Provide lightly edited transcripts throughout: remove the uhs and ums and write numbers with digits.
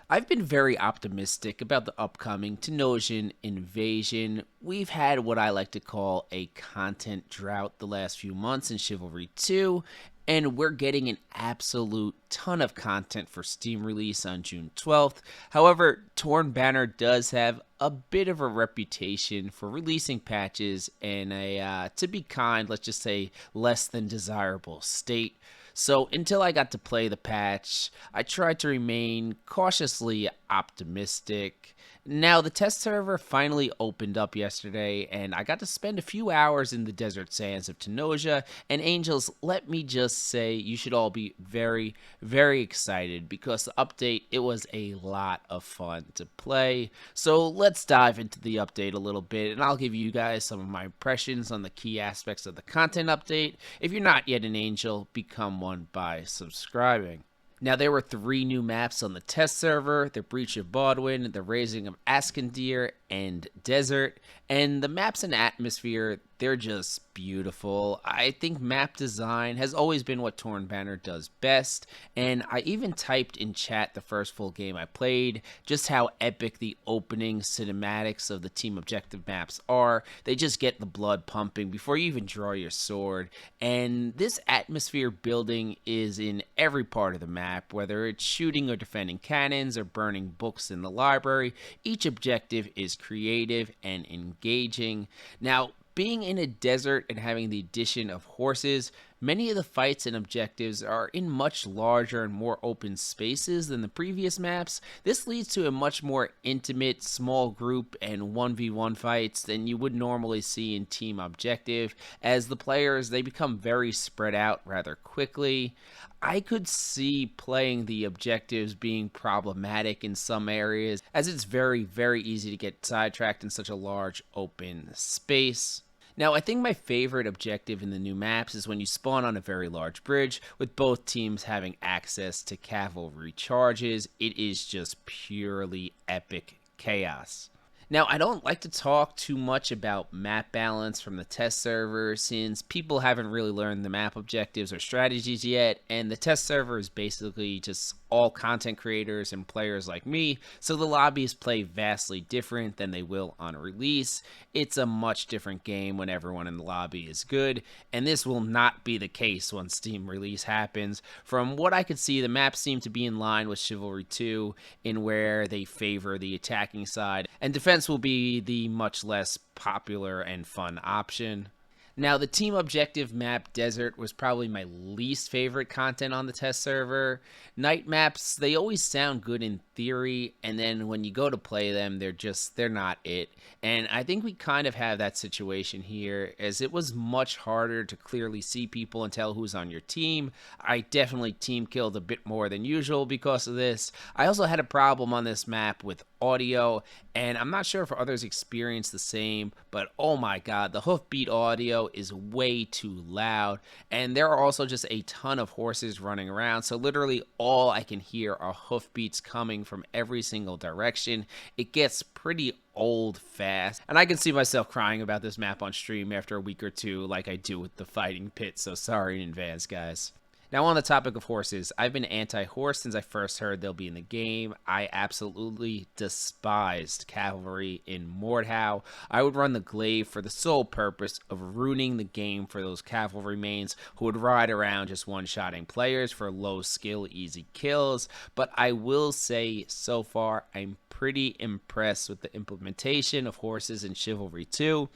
I've been very optimistic about the upcoming Tenosian invasion. We've had what I like to call a content drought the last few months in Chivalry 2, and we're getting an absolute ton of content for Steam release on June 12th. However, Torn Banner does have a bit of a reputation for releasing patches in a, to be kind, let's just say, less than desirable state. So until I got to play the patch, I tried to remain cautiously optimistic. Now, the test server finally opened up yesterday, and I got to spend a few hours in the desert sands of Tenosia. And Angels, let me just say, you should all be very, very excited because the update, it was a lot of fun to play. So let's dive into the update a little bit, and I'll give you guys some of my impressions on the key aspects of the content update. If you're not yet an Angel, become one by subscribing. Now, there were 3 new maps on the test server: the Breach of Baldwin, the Raising of Askendir, and Desert. And the maps and atmosphere, they're just beautiful. I think map design has always been what Torn Banner does best, and I even typed in chat the first full game I played just how epic the opening cinematics of the team objective maps are. They just get the blood pumping before you even draw your sword, and this atmosphere building is in every part of the map, whether it's shooting or defending cannons or burning books in the library. Each objective is creative and engaging. Now, being in a desert and having the addition of horses, many of the fights and objectives are in much larger and more open spaces than the previous maps. This leads to a much more intimate, small group and 1v1 fights than you would normally see in Team Objective, as the players, they become very spread out rather quickly. I could see playing the objectives being problematic in some areas, as it's very, very easy to get sidetracked in such a large open space. Now, I think my favorite objective in the new maps is when you spawn on a very large bridge, with both teams having access to cavalry charges. It is just purely epic chaos. Now, I don't like to talk too much about map balance from the test server since people haven't really learned the map objectives or strategies yet, and the test server is basically just all content creators and players like me, so the lobbies play vastly different than they will on release. It's a much different game when everyone in the lobby is good, and this will not be the case when Steam release happens. From what I could see, the maps seem to be in line with Chivalry 2 in where they favor the attacking side, and defense will be the much less popular and fun option. Now, the team objective map Desert was probably my least favorite content on the test server. Night maps, they always sound good in theory, and then when you go to play them, they're not it. And I think we kind of have that situation here, as it was much harder to clearly see people and tell who's on your team. I definitely team killed a bit more than usual because of this. I also had a problem on this map with audio, and I'm not sure if others experience the same, but oh my god, the hoofbeat audio is way too loud, and there are also just a ton of horses running around, so literally all I can hear are hoofbeats coming from every single direction. It gets pretty old fast, and I can see myself crying about this map on stream after a week or two like I do with the fighting pit, so sorry in advance, guys. Now, on the topic of horses, I've been anti-horse since I first heard they'll be in the game. I absolutely despised cavalry in Mordhau. I would run the glaive for the sole purpose of ruining the game for those cavalry mains who would ride around just one-shotting players for low skill, easy kills. But I will say, so far, I'm pretty impressed with the implementation of horses in Chivalry 2.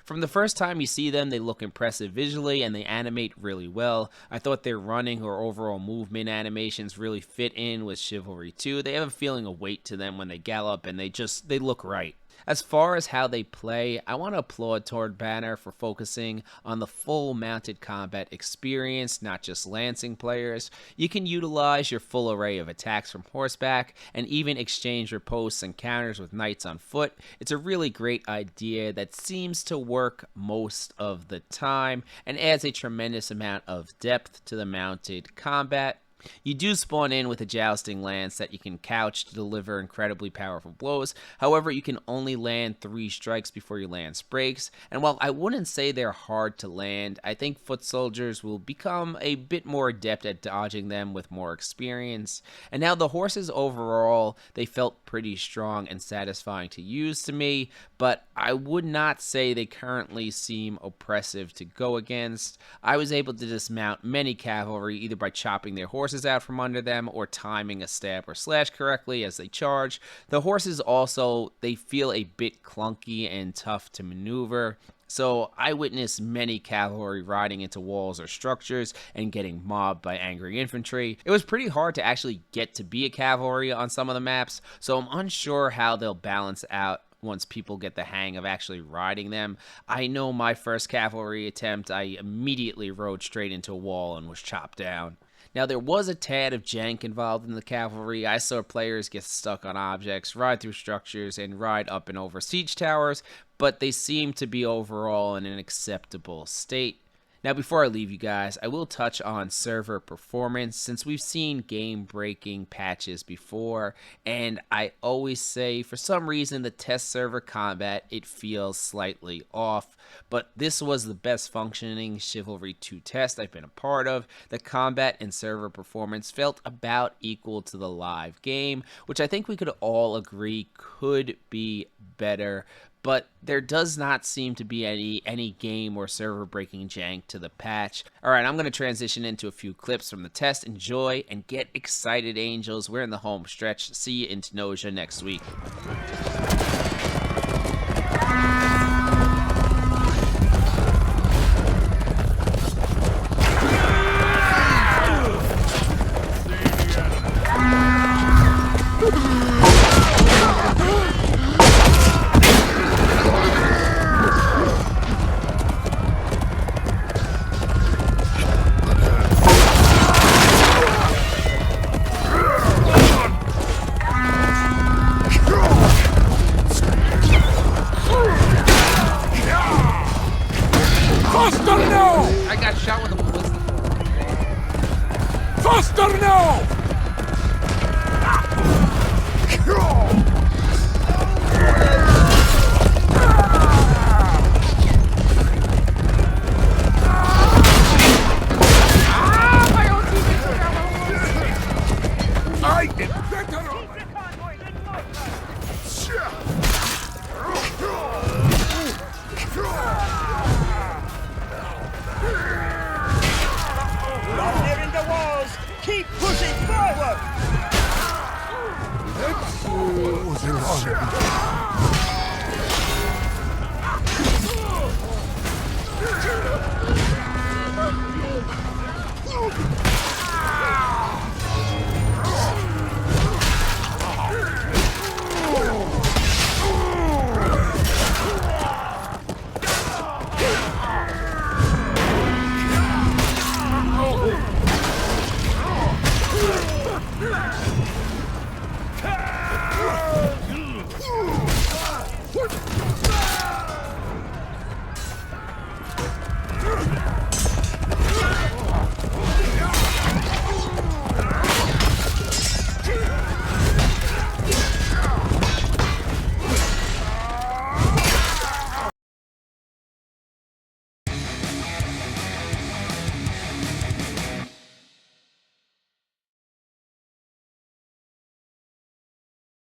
From the first time you see them, they look impressive visually and they animate really well. I thought their running or overall movement animations really fit in with Chivalry 2. They have a feeling of weight to them when they gallop, and they look right. As far as how they play, I want to applaud Tord Banner for focusing on the full mounted combat experience, not just lancing players. You can utilize your full array of attacks from horseback and even exchange riposts and counters with knights on foot. It's a really great idea that seems to work most of the time and adds a tremendous amount of depth to the mounted combat. You do spawn in with a jousting lance that you can couch to deliver incredibly powerful blows. However, you can only land 3 strikes before your lance breaks, and while I wouldn't say they're hard to land, I think foot soldiers will become a bit more adept at dodging them with more experience. And now the horses overall, they felt pretty strong and satisfying to use to me, but I would not say they currently seem oppressive to go against. I was able to dismount many cavalry either by chopping their horses out from under them or timing a stab or slash correctly as they charge. The horses also, they feel a bit clunky and tough to maneuver. So I witnessed many cavalry riding into walls or structures and getting mobbed by angry infantry. It was pretty hard to actually get to be a cavalry on some of the maps, so I'm unsure how they'll balance out once people get the hang of actually riding them. I know my first cavalry attempt, I immediately rode straight into a wall and was chopped down. Now, there was a tad of jank involved in the cavalry. I saw players get stuck on objects, ride through structures, and ride up and over siege towers, but they seem to be overall in an acceptable state. Now, before I leave you guys, I will touch on server performance since we've seen game-breaking patches before, and I always say for some reason the test server combat, it feels slightly off, but this was the best functioning Chivalry 2 test I've been a part of. The combat and server performance felt about equal to the live game, which I think we could all agree could be better. But there does not seem to be any game or server breaking jank to the patch. Alright, I'm going to transition into a few clips from the test. Enjoy and get excited, Angels. We're in the home stretch. See you in Tenosia next week.